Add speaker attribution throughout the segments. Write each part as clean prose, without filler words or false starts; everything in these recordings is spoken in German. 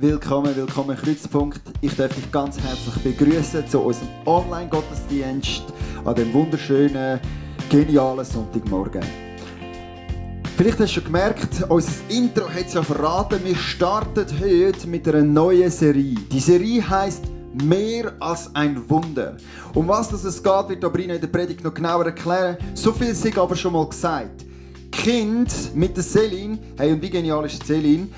Speaker 1: willkommen Kreuzpunkt. Ich darf dich ganz herzlich begrüßen zu unserem Online-Gottesdienst an dem wunderschönen, genialen Sonntagmorgen. Vielleicht hast du schon gemerkt, unser Intro hat es ja verraten, wir starten heute mit einer neuen Serie. Die Serie heisst «Mehr als ein Wunder». Um was es geht, wird Sabrina in der Predigt noch genauer erklären. So viel sei aber schon mal gesagt. Kind mit der Celine, hey, und wie genial ist Celine,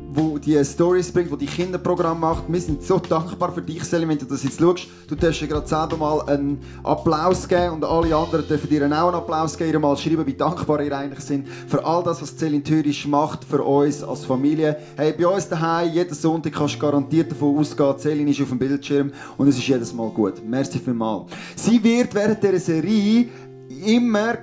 Speaker 1: wo die Stories bringt, wo die Kinderprogramm macht. Wir sind so dankbar für dich, Celine, wenn du das jetzt schaust. Du darfst dir gerade selber mal einen Applaus geben und alle anderen dürfen dir auch einen Applaus geben, ihr mal schreiben, wie dankbar ihr eigentlich sind für all das, was Celine Thürisch macht für uns als Familie. Hey, bei uns daheim, jeden Sonntag kannst du garantiert davon ausgehen, Celine ist auf dem Bildschirm und es ist jedes Mal gut. Merci vielmals. Sie wird während dieser Serie immer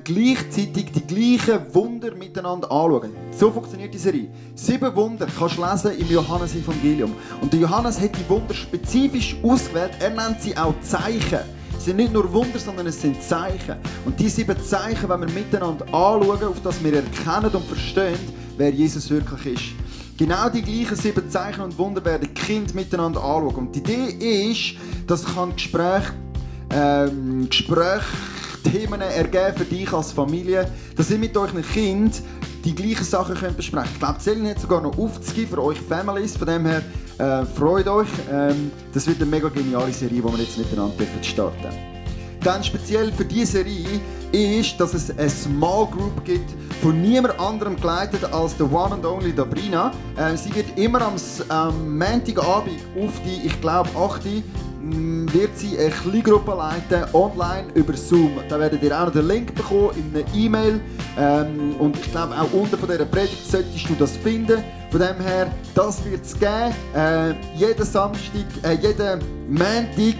Speaker 1: gleichzeitig die gleichen Wunder miteinander anschauen. So funktioniert die Serie. 7 Wunder kannst du lesen im Johannes-Evangelium. Und der Johannes hat die Wunder spezifisch ausgewählt. Er nennt sie auch Zeichen. Es sind nicht nur Wunder, sondern es sind Zeichen. Und diese 7 Zeichen wollen wir miteinander anschauen, auf das wir erkennen und verstehen, wer Jesus wirklich ist. Genau die gleichen 7 Zeichen und Wunder werden die Kinder miteinander anschauen. Und die Idee ist, dass kann Themen ergeben für dich als Familie, dass ihr mit euren Kindern die gleichen Sachen besprechen könnt. Ich glaube, Celine hat sogar noch Aufzüge für euch Families, von dem her freut euch. Das wird eine mega geniale Serie, die wir jetzt miteinander starten dürfen. Dann speziell für diese Serie ist, dass es eine Small Group gibt, von niemand anderem geleitet als der One and Only Sabrina. Sie wird immer am Montagabend auf die, ich glaube, 8 wird sie eine Kleingruppe leiten, online über Zoom. Da werdet ihr auch noch den Link bekommen in einer E-Mail. Und ich glaube, auch unten von dieser Predigt solltest du das finden. Von dem her, das wird es geben. Jeden Samstag, jeden Montag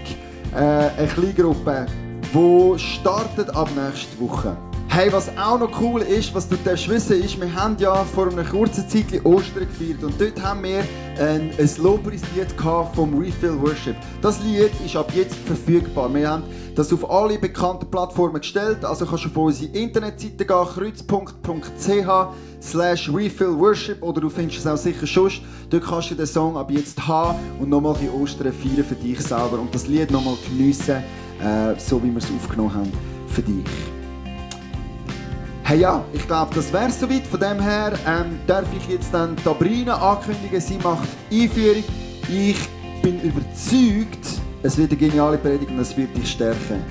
Speaker 1: eine Kleingruppe, die startet ab nächster Woche. Hey, was auch noch cool ist, was du darfst wissen, ist, wir haben ja vor einer kurzen Zeit Ostern gefeiert und dort haben wir ein Lobpreislied vom Refill Worship. Das Lied ist ab jetzt verfügbar. Wir haben das auf alle bekannten Plattformen gestellt, also kannst du auf unsere Internetseite gehen, kreuzpunkt.ch/refillworship, oder du findest es auch sicher schon. Dort kannst du den Song ab jetzt haben und nochmal die Ostern feiern für dich selber und das Lied nochmal geniessen, so wie wir es aufgenommen haben für dich. Hey ja, ich glaube, das wäre es soweit. Von dem her darf ich jetzt dann Sabrina ankündigen. Sie macht Einführung. Ich bin überzeugt, es wird eine geniale Predigt und es wird dich stärken.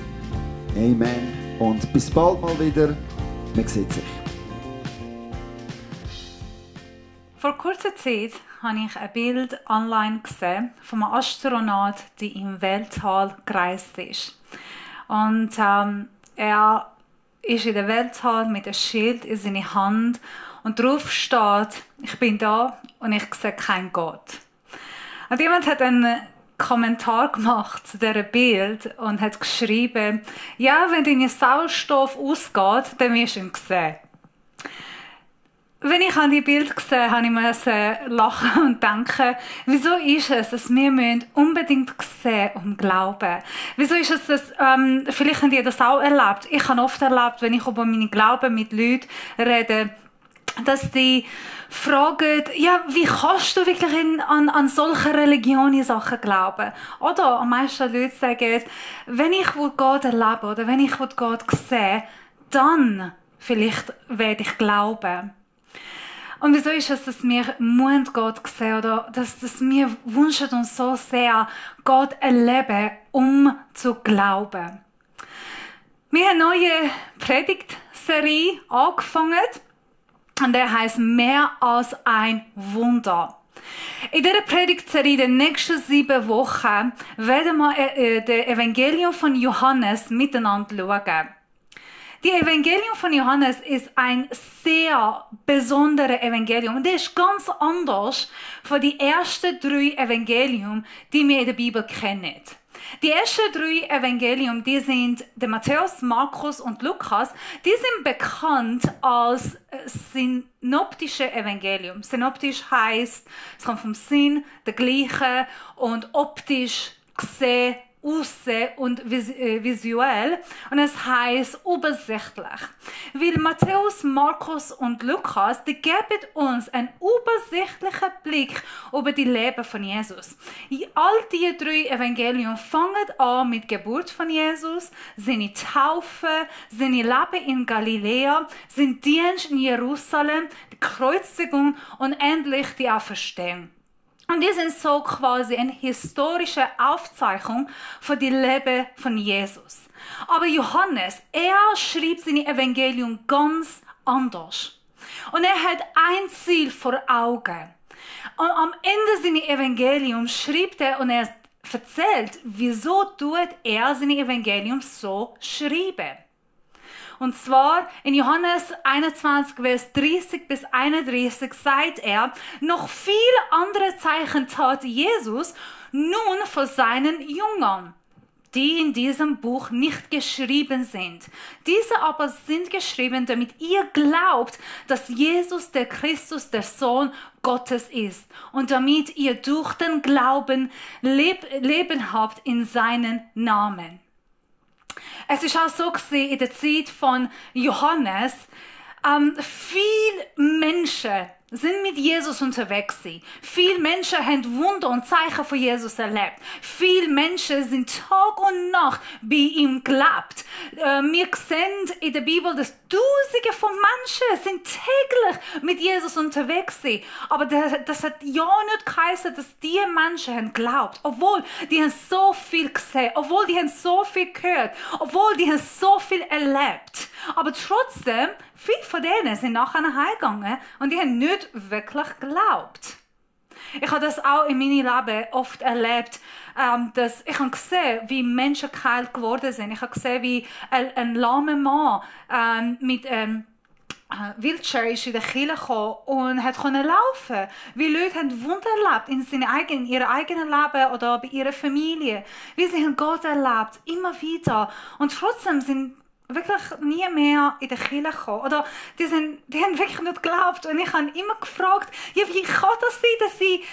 Speaker 1: Amen. Und bis bald mal wieder. Man sieht sich.
Speaker 2: Vor kurzer Zeit habe ich ein Bild online gesehen von einem Astronaut, der im Weltall gereist ist. Und er ist in der Weltall mit einem Schild in seiner Hand und drauf steht: «Ich bin da und ich sehe keinen Gott.» Und jemand hat einen Kommentar gemacht zu diesem Bild und hat geschrieben: «Ja, wenn dein Sauerstoff ausgeht, dann wirst du ihn sehen.» Wenn ich an die Bild gesehen habe, musste ich lachen und denken, wieso ist es, dass wir unbedingt sehen und glauben? Wieso ist es, dass, vielleicht habt ihr das auch erlebt, ich habe oft erlebt, wenn ich über meine Glauben mit Leuten rede, dass die fragen, ja, wie kannst du wirklich an solche Religionen-Sachen glauben? Oder am meisten Leute sagen, wenn ich Gott erlebe oder wenn ich Gott sehe, dann vielleicht werde ich glauben. Und wieso ist es, dass wir Gott sehen oder dass wir wünschen uns so sehr, Gott erleben, um zu glauben? Wir haben eine neue Predigtserie angefangen und der heisst «Mehr als ein Wunder». In dieser Predigtserie, den nächsten 7 Wochen, werden wir das Evangelium von Johannes miteinander schauen. Die Evangelium von Johannes ist ein sehr besonderes Evangelium und das ist ganz anders von den ersten 3 Evangelium, die wir in der Bibel kennen. Die ersten 3 Evangelium, die sind der Matthäus, Markus und Lukas, die sind bekannt als synoptische Evangelium. Synoptisch heisst, es kommt vom Sinn, der gleiche, und optisch gesehen aussehen und visuell und es heißt übersichtlich. Weil Matthäus, Markus und Lukas, die geben uns einen übersichtlichen Blick über die Leben von Jesus. All die 3 Evangelien fangen an mit der Geburt von Jesus, seine Taufe, seine Leben in Galiläa, sein Dienst in Jerusalem, die Kreuzigung und endlich die Auferstehung. Und die sind so quasi eine historische Aufzeichnung von dem Leben von Jesus. Aber Johannes, er schrieb seine Evangelium ganz anders. Und er hat ein Ziel vor Augen. Und am Ende seines Evangeliums schrieb er und er erzählt, wieso tut er seine Evangelium so schreiben. Und zwar in Johannes 21, Vers 30 bis 31 sagt er, noch viele andere Zeichen tat Jesus nun vor seinen Jüngern, die in diesem Buch nicht geschrieben sind. Diese aber sind geschrieben, damit ihr glaubt, dass Jesus der Christus, der Sohn Gottes ist und damit ihr durch den Glauben Leben habt in seinen Namen. Es ist auch so gewesen, in der Zeit von Johannes, viele Menschen sind mit Jesus unterwegs gewesen. Viele Menschen haben Wunder und Zeichen von Jesus erlebt. Viele Menschen sind Tag und Nacht bei ihm gelebt. Wir sehen in der Bibel, dass Tausende von Menschen sind täglich mit Jesus unterwegs sind. Aber das hat ja nicht geheißen, dass diese Menschen haben geglaubt. Obwohl, die haben so viel gesehen. Obwohl, die haben so viel gehört. Obwohl, die haben so viel erlebt. Aber trotzdem, viele von denen sind nachher heimgegangen und die haben nicht wirklich geglaubt. Ich habe das auch in meinem Leben oft erlebt, dass ich habe gesehen, wie Menschen geheilt geworden sind. Ich habe gesehen, wie ein lahmer Mann mit Wheelchair ist in der Kirche gekommen und hat laufen. Wie Leute haben Wunder erlebt in ihrem eigenen Leben oder bei ihrer Familie. Wie sie haben Gott erlebt, immer wieder. Und trotzdem sind wirklich nie mehr in der Kirche gekommen. Oder die haben wirklich nicht geglaubt. Und ich habe immer gefragt, ja, wie kann das sein, dass sie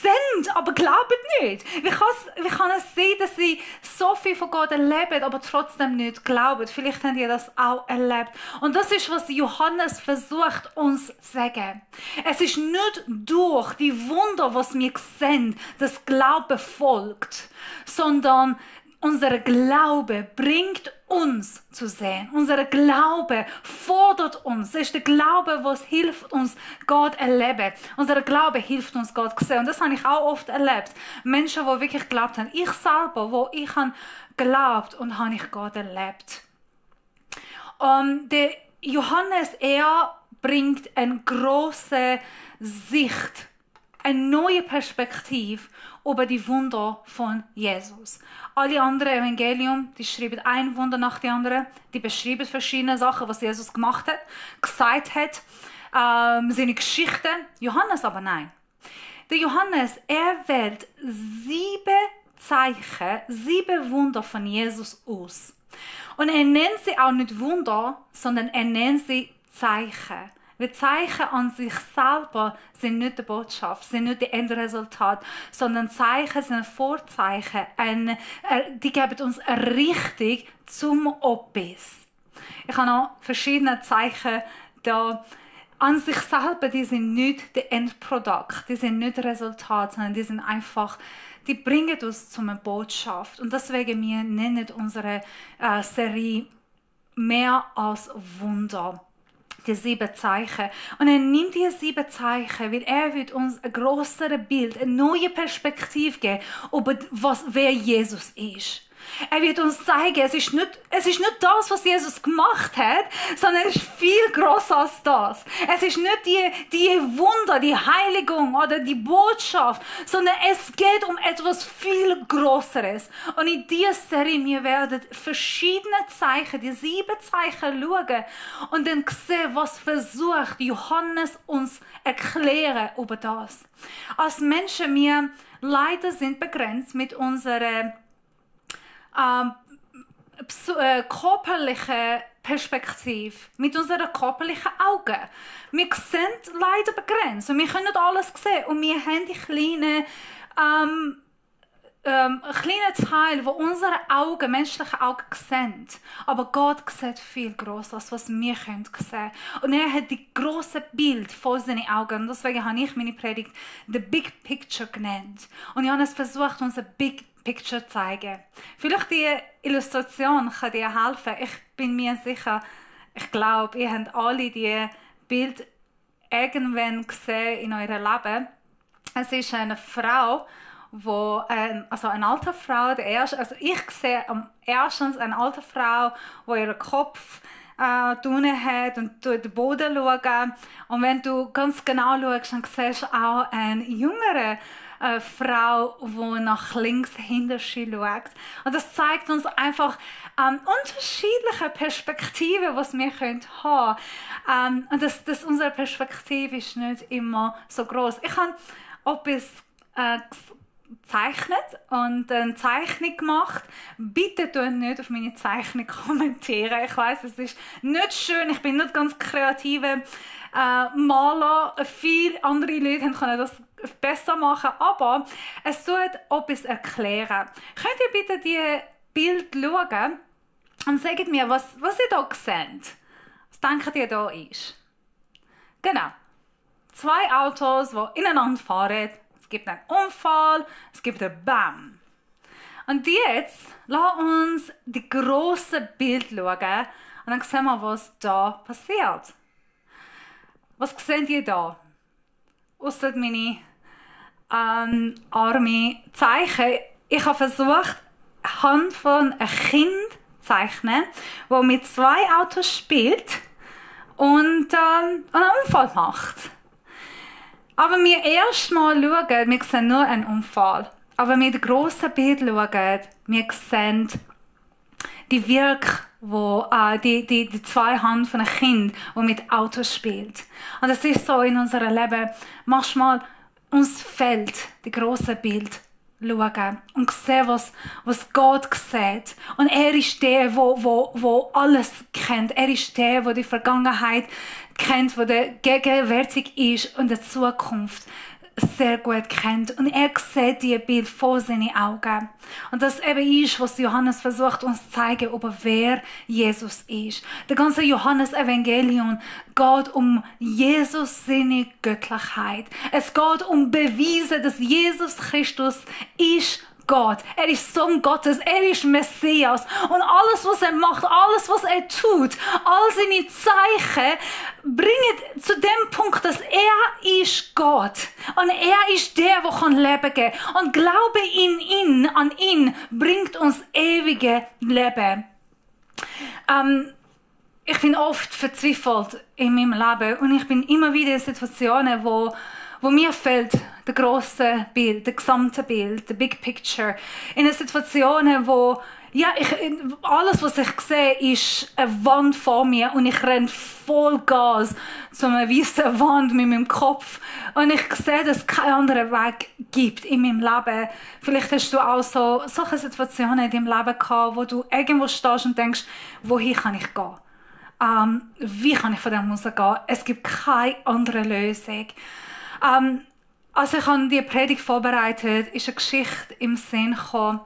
Speaker 2: sehen, aber glauben nicht? Wie kann es sein, dass sie so viel von Gott erleben, aber trotzdem nicht glauben? Vielleicht habt ihr das auch erlebt. Und das ist, was Johannes versucht, uns zu sagen. Es ist nicht durch die Wunder, was wir sehen, dass Glaube folgt, sondern unser Glaube bringt uns zu sehen. Unser Glaube fordert uns. Es ist der Glaube, was hilft uns, Gott erleben. Unser Glaube hilft uns, Gott zu sehen. Und das habe ich auch oft erlebt. Menschen, die wirklich geglaubt haben. Ich selber, wo ich habe geglaubt und habe ich Gott erlebt. Der Johannes, er bringt eine große Sicht, eine neue Perspektive über die Wunder von Jesus. Alle anderen Evangelien, die schreiben ein Wunder nach dem anderen, die beschreiben verschiedene Sachen, was Jesus gemacht hat, gesagt hat, seine Geschichten. Johannes aber nein. Der Johannes, er wählt 7 Zeichen, 7 Wunder von Jesus aus. Und er nennt sie auch nicht Wunder, sondern er nennt sie Zeichen. Weil Zeichen an sich selber sind nicht die Botschaft, sind nicht das Endresultat, sondern Zeichen sind Vorzeichen, die geben uns eine Richtung zum Opis. Ich habe noch verschiedene Zeichen da. An sich selber, die sind nicht das Endprodukt, die sind nicht das Resultat, sondern die sind einfach, die bringen uns zu einer Botschaft. Und deswegen wir nennen unsere Serie mehr als Wunder. Die 7 Zeichen. Und er nimmt die 7 Zeichen, weil er wird uns ein grosseres Bild, eine neue Perspektive geben, über wer Jesus ist. Er wird uns zeigen, es ist nicht das, was Jesus gemacht hat, sondern es ist viel grosser als das. Es ist nicht die Wunder, die Heiligung oder die Botschaft, sondern es geht um etwas viel Grosseres. Und in dieser Serie, wir werden verschiedene Zeichen, die 7 Zeichen schauen und dann sehen, was versucht Johannes uns erklären über das. Als Menschen, wir leider sind begrenzt mit unserer körperliche Perspektive, mit unseren körperlichen Augen. Wir sind leider begrenzt und wir können nicht alles sehen und wir haben die kleinen kleiner Teil, wo unsere Augen, menschliche Augen sehen. Aber Gott sieht viel größer, als was wir sehen können. Und er hat die große Bild vor seinen Augen. Und deswegen habe ich meine Predigt The Big Picture genannt. Und ich habe es versucht, uns ein Big Picture zu zeigen. Vielleicht die Illustration kann dir helfen. Ich bin mir sicher, ich glaube, ihr habt alle die Bild irgendwann gesehen in eurem Leben. Es ist eine Frau, also eine alte Frau, also ich sehe erstens eine alte Frau, die ihren Kopf unten hat und durch den Boden schaut. Und wenn du ganz genau schaust, dann siehst du auch eine jüngere Frau, die nach links hinter sie schaut. Und das zeigt uns einfach unterschiedliche Perspektiven, was wir haben können. Und unsere Perspektive ist nicht immer so groß. Ich habe etwas gezeichnet und eine Zeichnung gemacht. Bitte tu nicht auf meine Zeichnung kommentieren. Ich weiss, es ist nicht schön. Ich bin nicht ganz kreative Maler. Viele andere Leute können das besser machen, aber es tut etwas erklären. Könnt ihr bitte die Bild schauen und sagt mir, was ihr hier seht? Was denkt ihr da ist? Genau. 2 Autos, die ineinander fahren. Es gibt einen Unfall, es gibt ein Bam. Und jetzt lass uns die große Bild schauen und dann sehen wir, was da passiert. Was seht ihr da? Ausser meine arme Zeichen. Ich habe versucht, Hand von einem Kind zu zeichnen, das mit 2 Autos spielt und einen Unfall macht. Aber wir erst mal schauen, wir sehen nur einen Unfall. Aber wenn wir das grosse Bild schauen, wir sehen die die 2 Hände von einem Kind, das mit Autos spielt. Und das ist so in unserem Leben. Manchmal uns fehlt das grosse Bild schauen und sehen, was Gott sieht. Und er ist der, wo alles kennt. Er ist der, der die Vergangenheit kennt, der gegenwärtig ist und die Zukunft sehr gut kennt. Und er sieht die Bild vor seinen Augen. Und das eben ist, was Johannes versucht uns zu zeigen, über wer Jesus ist. Der ganze Johannes-Evangelium geht um Jesus seine Göttlichkeit. Es geht um Beweise, dass Jesus Christus ist Gott. Er ist Sohn Gottes, er ist Messias. Und alles, was er macht, alles, was er tut, all seine Zeichen bringen zu dem Punkt, dass er ist Gott. Und er ist der, der Leben geben kann. Und Glaube an ihn, bringt uns ewige Leben. Ich bin oft verzweifelt in meinem Leben und ich bin immer wieder in Situationen, wo mir fehlt das grosse Bild, das gesamte Bild, das Big Picture. In Situationen, wo alles, was ich sehe, ist eine Wand vor mir und ich renne voll Gas zu einer weißen Wand mit meinem Kopf und ich sehe, dass es keinen anderen Weg gibt in meinem Leben. Vielleicht hast du auch solche Situationen in deinem Leben gehabt, wo du irgendwo stehst und denkst, wohin kann ich gehen? Wie kann ich von dem rausgehen? Es gibt keine andere Lösung. Als ich an die Predigt vorbereitet, ist eine Geschichte im Sinn gekommen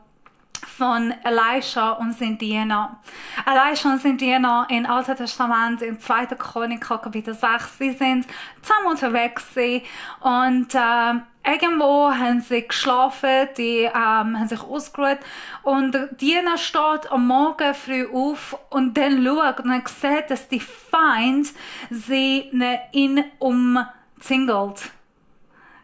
Speaker 2: von Elisha und sein Diener. Elisha und sein Diener im Alten Testament, im 2. Chronik, Kapitel 6, sie sind zusammen unterwegs und irgendwo haben sie geschlafen, die haben sich ausgeruht und der Diener steht am Morgen früh auf und dann schaut und sieht, dass die Feind sie ihn umzingelt.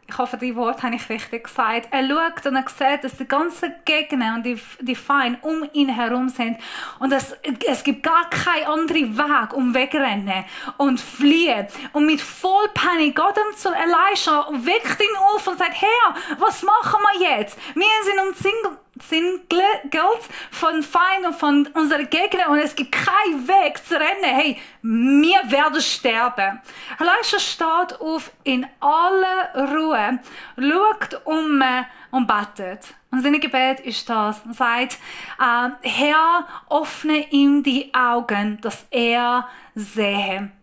Speaker 2: Ich hoffe, die Worte habe ich richtig gesagt. Er schaut und er sieht, dass die ganzen Gegner und die Feinde um ihn herum sind. Und es gibt gar keinen anderen Weg, um wegrennen und fliehen. Und mit voll Panik geht er zu Elisha und weckt ihn auf und sagt, Herr, was machen wir jetzt? Wir sind umzingelt von Feinden und von unseren Gegnern und es gibt keinen Weg zu rennen. Hey, wir werden sterben. Elisha steht auf in aller Ruhe, schaut und betet. Und sein Gebet ist das. Er sagt, Herr, öffne ihm die Augen, dass er sehe.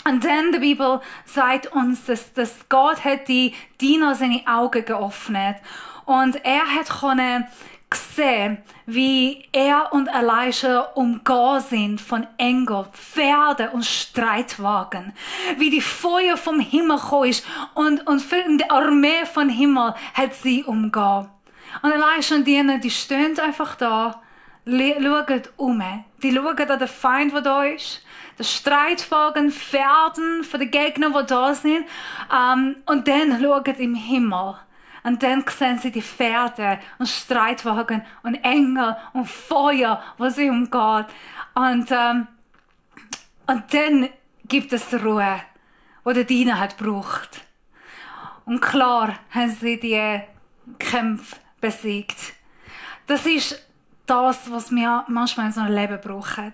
Speaker 2: Und dann die Bibel sagt uns, dass Gott hat die Diener seine Augen geöffnet. Und er konnte gesehen, wie er und Elisha umgeben sind von Engeln, Pferden und Streitwagen. Wie die Feuer vom Himmel gekommen ist und die Armee vom Himmel hat sie umgeben. Und Elisha und die stehen einfach da, schauen um. Die schauen an den Feind, der da ist. Der Streitwagen, Pferden von den Gegnern, die da sind. Und dann schauen im Himmel. Und dann sehen sie die Pferde und Streitwagen und Engel und Feuer, was sie umgeht. Und dann gibt es Ruhe, die der Diener hat gebraucht. Und klar haben sie die Kämpfe besiegt. Das ist das, was wir manchmal in so einem Leben brauchen.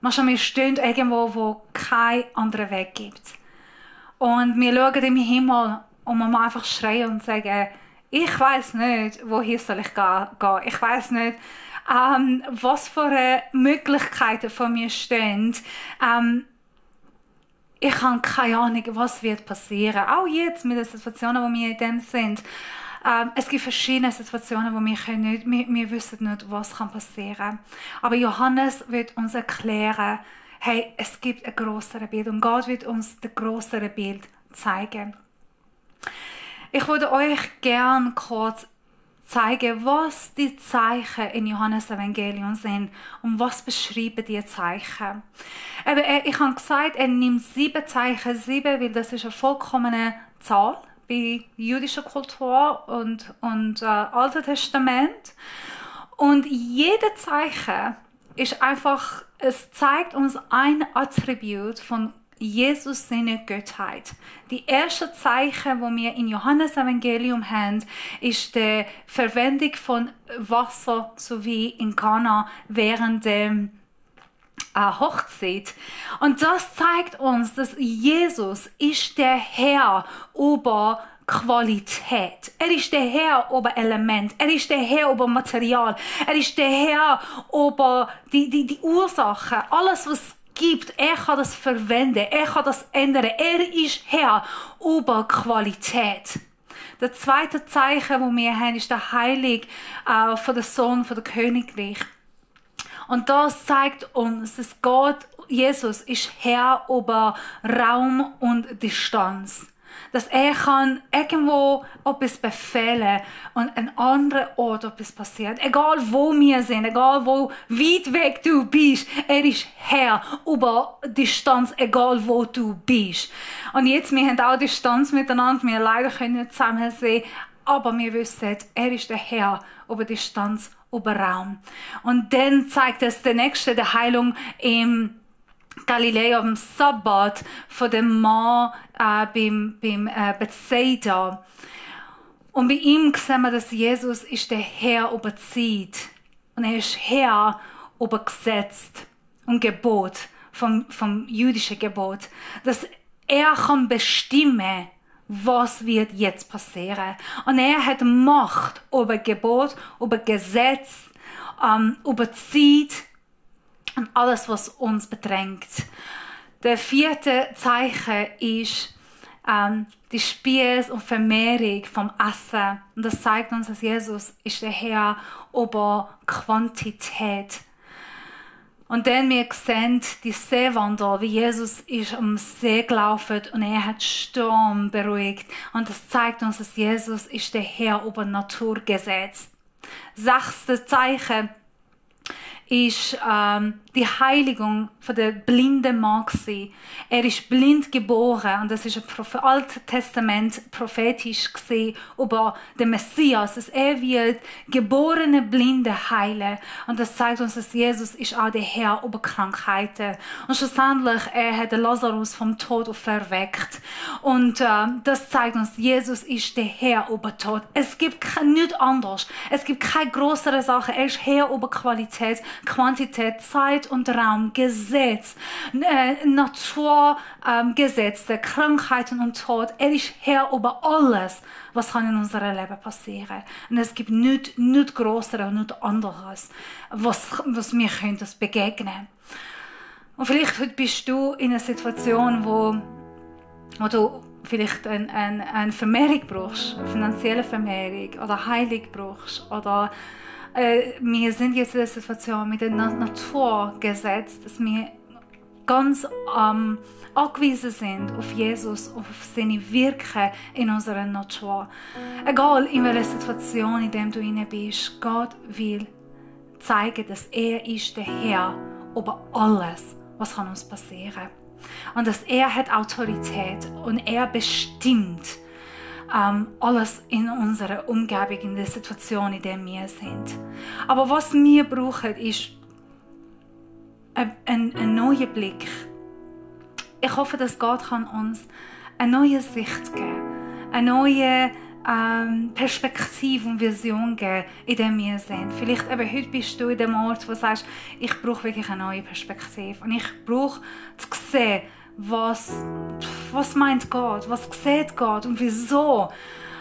Speaker 2: Manchmal wir stehen irgendwo, wo kein anderer Weg gibt. Und wir schauen im Himmel und man muss einfach schreien und sagen, ich weiß nicht, wohin soll ich gehen. Ich weiß nicht, was für Möglichkeiten vor mir stehen. Ich habe keine Ahnung, was wird passieren. Auch jetzt mit den Situationen, wo wir in dem sind. Es gibt verschiedene Situationen, wo wir wissen nicht, was passieren kann. Aber Johannes wird uns erklären, hey, es gibt ein größeres Bild und Gott wird uns das größere Bild zeigen. Ich würde euch gerne kurz zeigen, was die Zeichen in Johannes Evangelium sind und was beschreiben die Zeichen. Ich habe gesagt, er nimmt 7 Zeichen, 7, weil das ist eine vollkommene Zahl bei jüdischer Kultur und Alten Testament. Und jedes Zeichen ist einfach, es zeigt uns ein Attribut von Jesus seine Gottheit. Die erste Zeichen, wo wir in Johannes Evangelium haben, ist die Verwendung von Wasser sowie in Kana während der Hochzeit. Und das zeigt uns, dass Jesus ist der Herr über Qualität. Er ist der Herr über Element. Er ist der Herr über Material. Er ist der Herr über die Ursachen. Alles, was gibt, er kann das verwenden, er kann das ändern. Er ist Herr über Qualität. Das zweite Zeichen, das wir haben, ist der Heilig von der Sohn von der Königreich. Und das zeigt uns, dass Gott, Jesus, ist Herr über Raum und Distanz. Dass er kann irgendwo etwas befehlen und an einem anderen Ort etwas passiert. Egal wo wir sind, egal wo weit weg du bist, er ist Herr über Distanz, egal wo du bist. Und jetzt, wir haben auch Distanz miteinander, wir leider können nicht zusammen sehen, aber wir wissen, er ist der Herr über Distanz, über Raum. Und dann zeigt es der nächste, der Heilung im Galiläa am Sabbat von dem Mann beim Bethsaida. Und bei ihm sehen wir, dass Jesus ist der Herr über Zeit. Und er ist Herr über Gesetz und Gebot, vom jüdischen Gebot. Dass er kann bestimmen, was wird jetzt passieren. Und er hat Macht über Gebot, über Gesetz, über Zeit, und alles, was uns bedrängt. Der 4. Zeichen ist die Speise und Vermehrung vom Essen. Und das zeigt uns, dass Jesus ist der Herr über Quantität. Und dann wir sehen die Seewanderer, wie Jesus ist am See gelaufen und er hat Sturm beruhigt. Und das zeigt uns, dass Jesus ist der Herr über Naturgesetz. 6. Zeichen ist die Heiligung von der blinden Mann gewesen. Er ist blind geboren und das ist ein Altes Testament prophetisch gesehen über den Messias, dass er wird geborene Blinde heilen. Und das zeigt uns, dass Jesus ist auch der Herr über Krankheiten. Und schlussendlich, er hat den Lazarus vom Tod auferweckt. Und das zeigt uns, Jesus ist der Herr über Tod. Es gibt nichts anderes. Es gibt keine größere Sache. Er ist Herr über Qualität, Quantität, Zeit und Raum, Gesetz, Naturgesetze, Krankheiten und Tod. Er ist Herr über alles, was kann in unserem Leben passieren. Und es gibt nichts Größeres und nichts anderes, was wir können das begegnen. Und vielleicht bist du in einer Situation, wo du vielleicht eine Vermehrung brauchst, eine finanzielle Vermehrung oder Heilung brauchst oder wir sind jetzt in der Situation mit der Natur gesetzt, dass wir ganz angewiesen sind auf Jesus, auf seine Wirken in unserer Natur. Egal in welcher Situation, in der du inne bist, Gott will zeigen, dass er ist der Herr über alles, was kann uns passieren kann. Und dass er hat Autorität und er bestimmt alles in unserer Umgebung, in der Situation, in der wir sind. Aber was wir brauchen, ist ein neuer Blick. Ich hoffe, dass Gott kann uns eine neue Sicht geben, eine neue Perspektive und Vision geben, in der wir sind. Vielleicht eben heute bist du in dem Ort, wo du sagst, ich brauche wirklich eine neue Perspektive und ich brauche zu sehen, was meint Gott, was sieht Gott und wieso.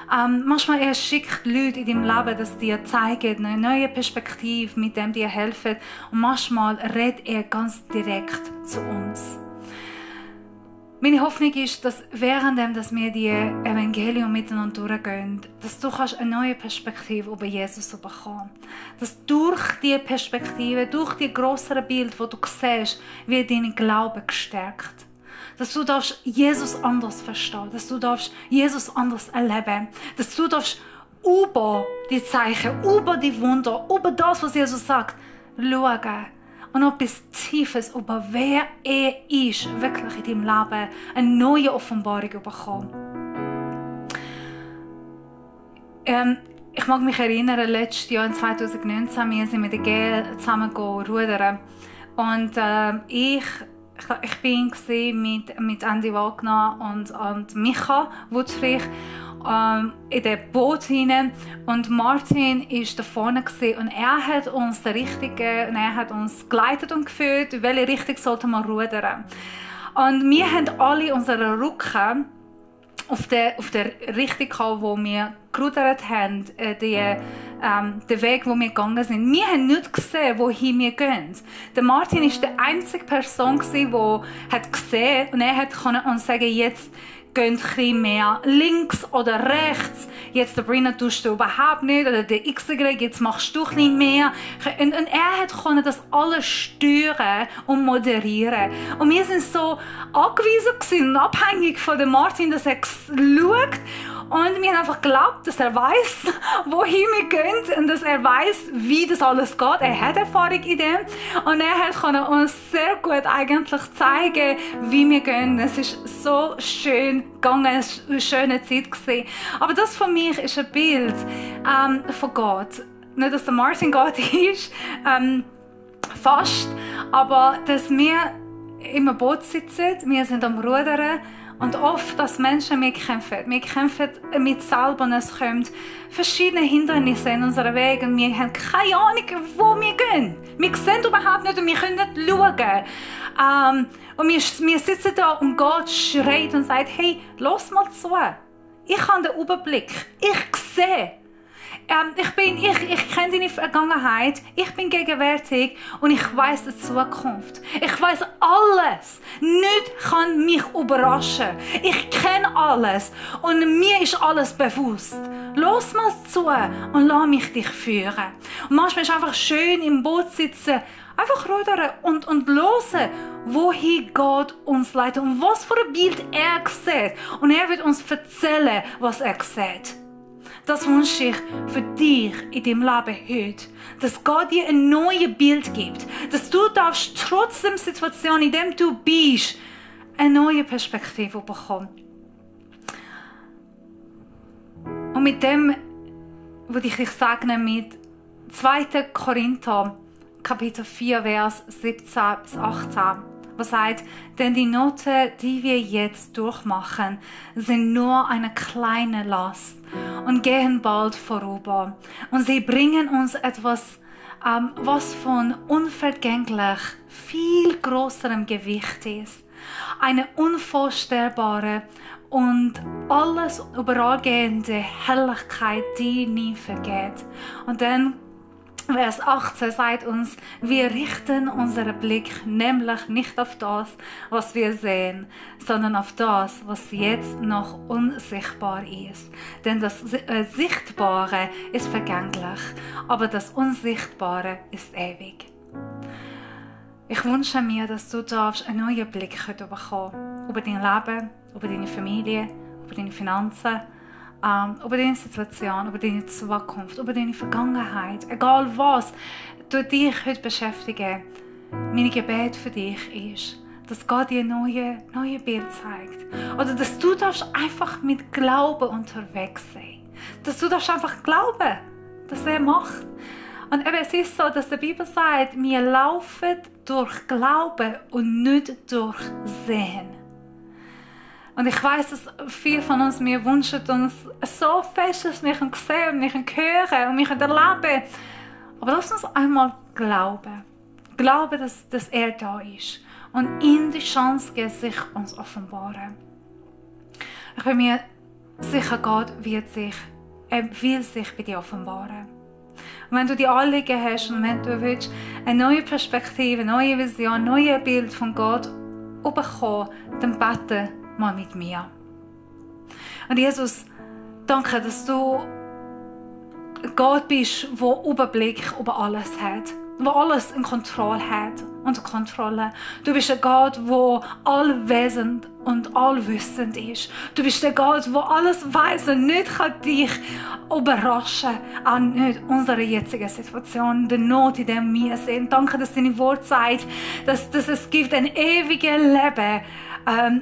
Speaker 2: Manchmal er schickt Leute in deinem Leben, dass dir zeigen, eine neue Perspektive, mit dem dir helfen. Und manchmal redet er ganz direkt zu uns. Meine Hoffnung ist, dass währenddem, dass wir die Evangelium miteinander durchgehen, dass du eine neue Perspektive über Jesus bekommen kannst. Dass durch diese Perspektive, durch die größere Bild, das du siehst, wird dein Glaube gestärkt. Dass du Jesus anders verstehen, dass du Jesus anders erleben, dass du über die Zeichen, über die Wunder, über das, was Jesus sagt, schauen und etwas Tiefes über wer er ist, wirklich in deinem Leben, eine neue Offenbarung bekommen. Ich mag mich erinnern, letztes Jahr, in 2019, wir sind mit der GL zusammen rudern und ich bin mit Andy Wagner und Micha Wuttrich in dem Boot hinein und Martin war da vorne und er hat uns geleitet und geführt, in welche Richtung sollten wir rudern. Und wir haben alle unsere Rücken auf der Richtung gehabt, wo wir gerudert haben, den Weg, wo wir gegangen sind. Wir haben nicht gesehen, wohin wir gehen. Der Martin war die einzige Person, die hat gesehen und er konnte uns sagen, jetzt geht ein bisschen mehr links oder rechts. Jetzt der Brenner tust du überhaupt nicht. Oder der XY, jetzt machst du ein bisschen mehr. Und er konnte das alles steuern und moderieren. Und wir sind so angewiesen und abhängig von dem Martin, dass er schaut. Und wir haben einfach geglaubt, dass er weiß, wohin wir gehen und dass er weiß, wie das alles geht. Er hat Erfahrung in dem und er konnte uns sehr gut eigentlich zeigen, wie wir gehen. Es ist so schön gegangen, es war eine schöne Zeit gewesen. Aber das für mich ist ein Bild von Gott. Nicht, dass der Martin Gott ist, fast, aber dass wir im Boot sitzen, wir sind am Rudern. Und oft, dass Menschen wir kämpfen mit selber und es kommen verschiedene Hindernisse in unserem Weg und wir haben keine Ahnung, wo wir gehen. Wir sehen überhaupt nicht und wir können nicht schauen. Und wir sitzen da und Gott schreit und sagt, hey, lass mal zu. Ich habe den Überblick. Ich sehe. Ich kenne deine Vergangenheit, ich bin gegenwärtig und ich weiss die Zukunft. Ich weiss alles. Nichts kann mich überraschen. Ich kenne alles und mir ist alles bewusst. Lass mal zu und lass mich dich führen. Und manchmal ist es einfach schön im Boot sitzen, einfach rudern und hören, wohin Gott uns leitet und was für ein Bild er sieht. Und er wird uns erzählen, was er sieht. Das wünsche ich für dich in deinem Leben heute. Dass Gott dir ein neues Bild gibt. Dass du darfst trotz der Situation, in der du bist, eine neue Perspektive bekommen. Und mit dem würde ich dich segnen mit 2. Korinther, Kapitel 4, Vers 17 bis 18. Was sagt, denn die Nöte, die wir jetzt durchmachen, sind nur eine kleine Last und gehen bald vorüber. Und sie bringen uns etwas, was von unvergänglich viel größerem Gewicht ist. Eine unvorstellbare und alles überallgehende Herrlichkeit, die nie vergeht. Und dann Vers 18 sagt uns, wir richten unseren Blick nämlich nicht auf das, was wir sehen, sondern auf das, was jetzt noch unsichtbar ist. Denn das Sichtbare ist vergänglich, aber das Unsichtbare ist ewig. Ich wünsche mir, dass du einen neuen Blick bekommen über dein Leben, über deine Familie, über deine Finanzen, über deine Situation, über deine Zukunft, über deine Vergangenheit. Egal was du dich heute beschäftigen, mein Gebet für dich ist, dass Gott dir neue Bild zeigt. Oder dass du einfach mit Glauben unterwegs sein. Dass du einfach glauben, dass er macht. Und eben, es ist so, dass die Bibel sagt, wir laufen durch Glauben und nicht durch Sehen. Und ich weiss, dass viele von uns, wir wünschen uns so fest, dass wir sehen und wir hören und wir erleben. Aber lass uns einmal glauben. Glauben, dass er da ist. Und ihm die Chance geben, sich uns offenbaren. Ich bin mir sicher, Gott will sich bei dir offenbaren. Und wenn du die Anliegen hast und wenn du willst, eine neue Perspektive, eine neue Vision, ein neues Bild von Gott bekommen, dann bete mal mit mir. Und Jesus, danke, dass du Gott bist, der Überblick über alles hat, der alles in Kontrolle hat, unter Kontrolle. Du bist ein Gott, der allwissend und allwissend ist. Du bist der Gott, der alles weiß und nicht kann dich überraschen kann, auch nicht unsere jetzige Situation, die Not, in der wir sind. Danke, dass deine Wort sagt, dass es gibt ein ewiges Leben,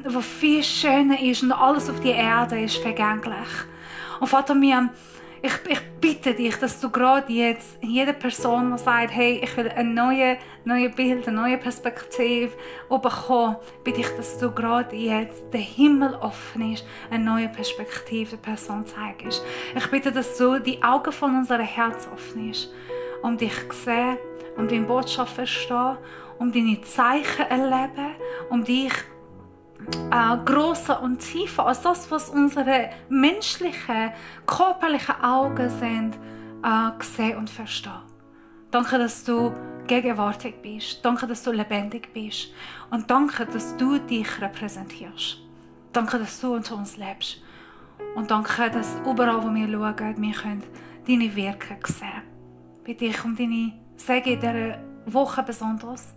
Speaker 2: was viel schöner ist und alles auf der Erde ist vergänglich. Und Vater, ich bitte dich, dass du gerade jetzt jede Person, die sagt, hey, ich will ein neues Bild, eine neue Perspektive bekommen, bitte ich, dass du gerade jetzt den Himmel offen ist, eine neue Perspektive der Person zeigst. Ich bitte, dass du die Augen von unserem Herz offen ist, um dich zu sehen, um deine Botschaft zu verstehen, um deine Zeichen zu erleben, um dich grosser und tiefer als das, was unsere menschlichen, körperlichen Augen sind, sehen und verstehen. Danke, dass du gegenwärtig bist. Danke, dass du lebendig bist. Und danke, dass du dich repräsentierst. Danke, dass du unter uns lebst. Und danke, dass überall, wo wir schauen, wir können deine Wirkung sehen. Bitte ich um deine Segen in dieser Woche besonders,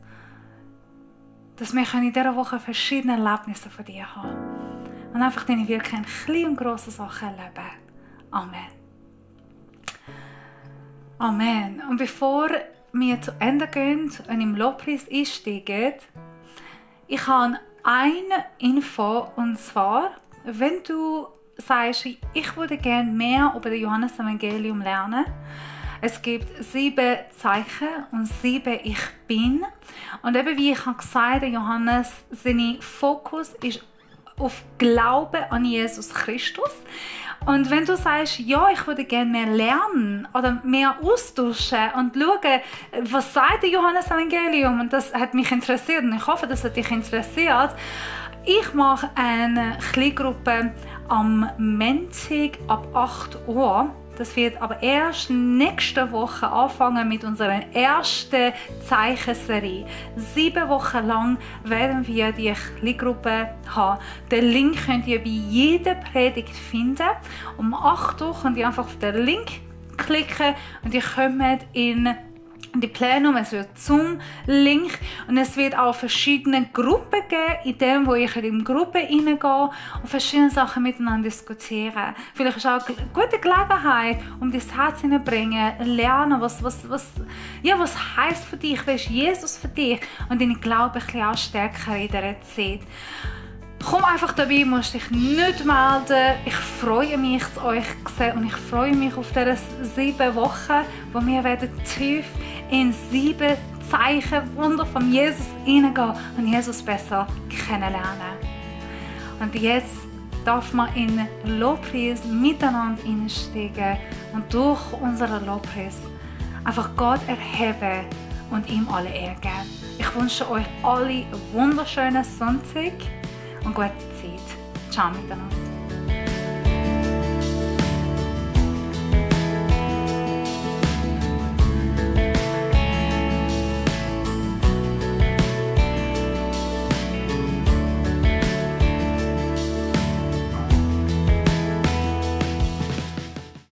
Speaker 2: dass wir in dieser Woche verschiedene Erlebnisse von dir haben. Und einfach deine Wirkung in kleinen und grossen Sachen erleben. Amen. Amen. Und bevor wir zu Ende gehen und im Lobpreis einsteigen, ich habe eine Info, und zwar, wenn du sagst, ich würde gerne mehr über das Johannes-Evangelium lernen. Es gibt 7 Zeichen und 7 Ich bin. Und eben wie ich gesagt habe, Johannes, sein Fokus ist auf Glauben an Jesus Christus. Und wenn du sagst, ja, ich würde gerne mehr lernen oder mehr austauschen und schauen, was sagt der Johannes-Evangelium, und das hat mich interessiert und ich hoffe, dass es dich interessiert. Ich mache eine Kleingruppe am Montag ab 8 Uhr. Das wird aber erst nächste Woche anfangen mit unserer ersten Zeichenserie. 7 Wochen lang werden wir die Kleingruppe haben. Den Link könnt ihr bei jeder Predigt finden. Um 8 Uhr könnt ihr einfach auf den Link klicken und ihr kommt in die Plenum, es wird Zoom-Link und es wird auch verschiedene Gruppen geben, in dem, wo ich in die Gruppe hineingehen und verschiedene Sachen miteinander diskutieren. Vielleicht ist auch eine gute Gelegenheit, um dein Herz hineinzubringen, lernen, was heisst für dich, wer ist Jesus für dich und deine Glaube ein bisschen auch stärker in dieser Zeit. Komm einfach dabei, musst dich nicht melden. Ich freue mich, euch zu sehen und ich freue mich auf diese 7 Wochen, wo wir werden tief in 7 Zeichen, Wunder von Jesus hineingehen und Jesus besser kennenlernen. Und jetzt darf man in Lobpreis miteinander einsteigen und durch unseren Lobpreis einfach Gott erheben und ihm alle Ehre geben. Ich wünsche euch alle einen wunderschönen Sonntag und gute Zeit. Ciao miteinander.